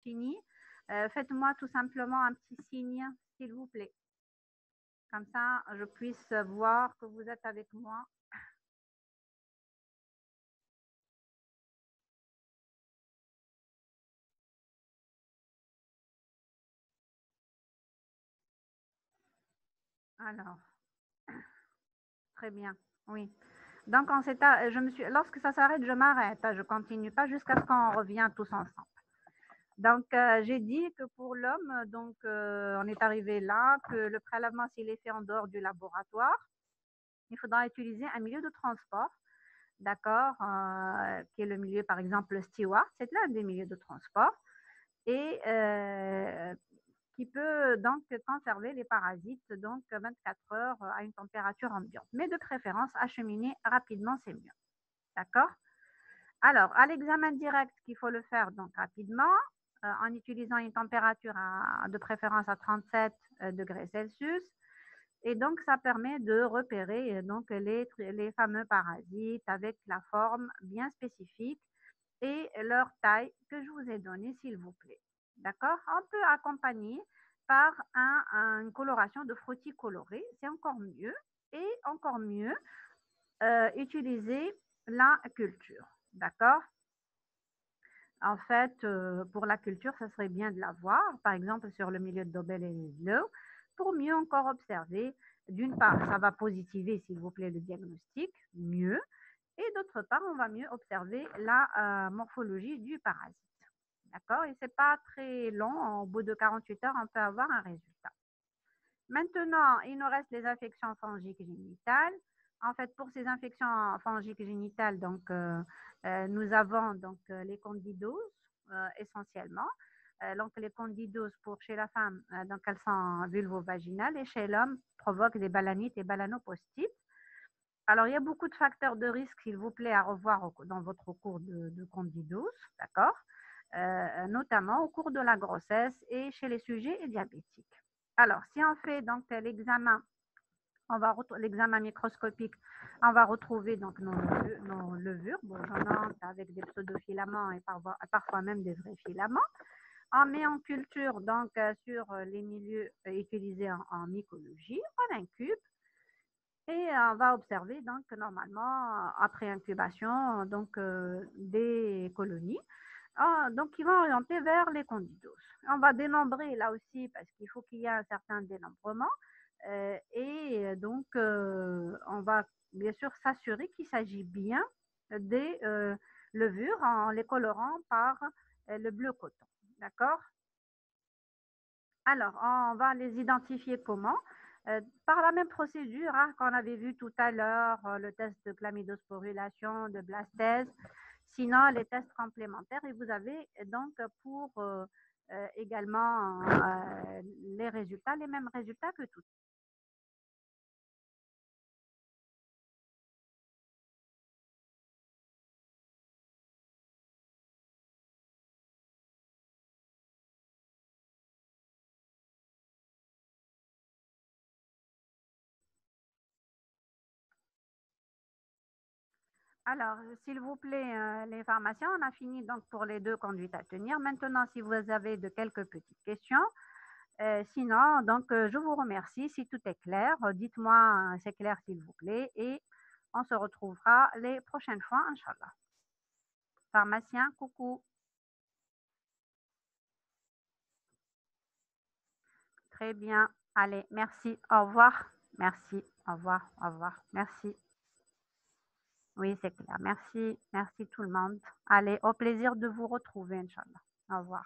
fini, faites-moi tout simplement un petit signe, s'il vous plaît. Comme ça, je puisse voir que vous êtes avec moi. Alors, très bien. Oui. Donc, lorsque ça s'arrête, je m'arrête. Je continue pas jusqu'à ce qu'on revienne tous ensemble. Donc, j'ai dit que pour l'homme, donc, on est arrivé là, que le prélèvement, s'il est fait en dehors du laboratoire, il faudra utiliser un milieu de transport, d'accord, qui est le milieu, par exemple, le steward, c'est l'un des milieux de transport, et qui peut donc conserver les parasites donc 24 heures à une température ambiante. Mais de préférence, acheminer rapidement, c'est mieux. D'accord? Alors, à l'examen direct, qu'il faut le faire donc rapidement, en utilisant une température de préférence à 37 degrés Celsius. Et donc, ça permet de repérer donc les fameux parasites avec la forme bien spécifique et leur taille que je vous ai donnée, s'il vous plaît. D'accord? On peut accompagner par une coloration de frottis colorés, c'est encore mieux. Et encore mieux, utiliser la culture. D'accord? En fait, pour la culture, ça serait bien de la voir, par exemple sur le milieu de Dobel et Laszlo, pour mieux encore observer. D'une part, ça va positiver, s'il vous plaît, le diagnostic, mieux. Et d'autre part, on va mieux observer la morphologie du parasite. D'accord? Et c'est pas très long, au bout de 48 heures, on peut avoir un résultat. Maintenant, il nous reste les infections fongiques génitales. En fait, pour ces infections fongiques génitales, donc, nous avons donc les candidoses essentiellement. Donc, les candidoses pour chez la femme, donc elles sont vulvovaginales et chez l'homme provoquent des balanites et balanopostites. Alors, il y a beaucoup de facteurs de risque, s'il vous plaît, à revoir dans votre cours de candidose, d'accord? Notamment au cours de la grossesse et chez les sujets diabétiques. Alors, si on fait donc l'examen, l'examen microscopique, on va retrouver donc nos levures bourgeonnantes avec des pseudofilaments et parfois même des vrais filaments. On met en culture donc sur les milieux utilisés en mycologie, on incube et on va observer donc normalement après incubation donc des colonies donc qui vont orienter vers les candidoses. On va dénombrer là aussi parce qu'il faut qu'il y ait un certain dénombrement et donc on va bien sûr s'assurer qu'il s'agit bien des levures en les colorant par le bleu coton. D'accord? Alors, on va les identifier comment? Par la même procédure hein, qu'on avait vu tout à l'heure, le test de chlamydosporulation, de blastèse, sinon les tests complémentaires. Et vous avez donc pour également les résultats, les mêmes résultats que tous. Alors, s'il vous plaît, les pharmaciens, on a fini donc pour les deux conduites à tenir. Maintenant, si vous avez de quelques petites questions, sinon, donc, je vous remercie. Si tout est clair, dites-moi c'est clair s'il vous plaît et on se retrouvera les prochaines fois, Inch'Allah. Pharmacien, coucou. Très bien. Allez, merci. Au revoir. Merci. Au revoir. Au revoir. Merci. Oui, c'est clair. Merci. Merci tout le monde. Allez, au plaisir de vous retrouver, Inch'Allah. Au revoir.